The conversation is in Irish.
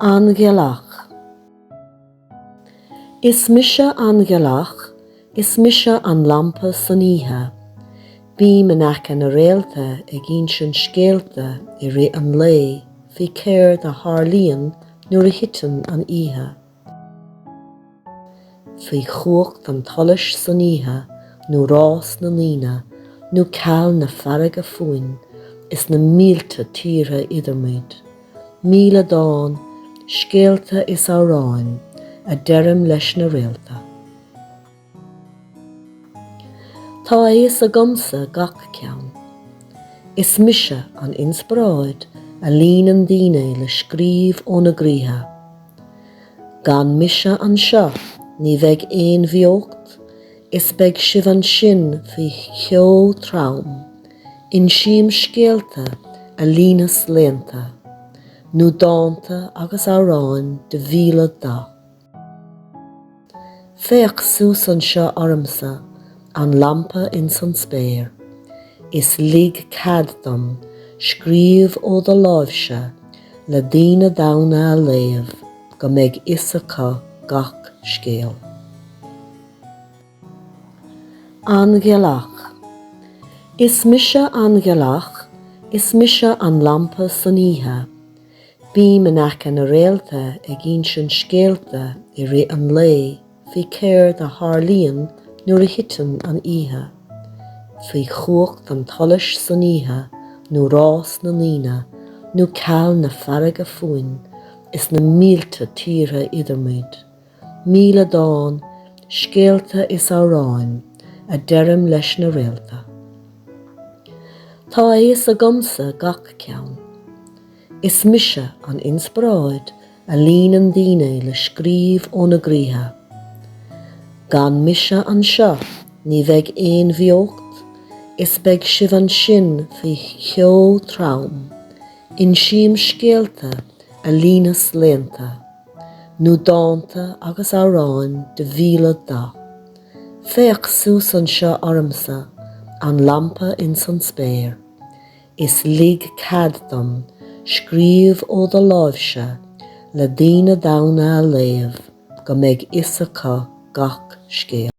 An Ghealach. Is mise an Ghealach, is mise an lampa san ihe. Bí manach an réalta ag un sin scéalta I ré an lé, fi céir de Harlíon nuair a hitan an ihe. Fi chuacht an talis san ihe, nó rás na líne, nó ceall na farraige fuin, is na mílte tíre idirmuid. Míle dáin, scéalta is Amhrain, a deirm leis na réalta. Tá is a gomsa gach ceann. Is mise an inspráid a lín an daoine le scríb ó na gríthe. Gan mise an seo, ní bheidh éon bhuíocht, is beidh sibh an sin faoi cheol traum, in siam scéalta a línas léanta, nó dáanta agus Amhrain de Míle da. Féach sús an seo ormsa, an lampa in san spéir, is lig caddam, scríb ó do láimhse, le daoine damhna a léamh, go mbeidh isacha gach scéal. An Ghealach. Is mise an Ghealach, is mise an lampa san ihe. Bí manach an réalta ag un sin scéalta I ré an lé, fi céir de Harlíon nuair a hitan an ihe. Fi chuacht an talis san ihe, nó rás na líne, nó ceall na farraige fuin, is na mílte tíre idirmuid. Míle dáin, scéalta is Amhrain, a deirm leis na réalta. Tá is a gomsa gach ceann. Is mise an inspráid a lín an daoine le scríb ó na gríthe. Gan mise an seo, ní bheidh éon bhuíocht, is beidh sibh an sin faoi cheol traum, in siam scéalta a línas léanta, nó dáanta agus Amhrain de Míle da. Féach sús an seo ormsa, an lampa in san spéir, is lig caddam, scríb ó do láimhse, le daoine damhna a léamh, go mbeidh isacha gach scéal.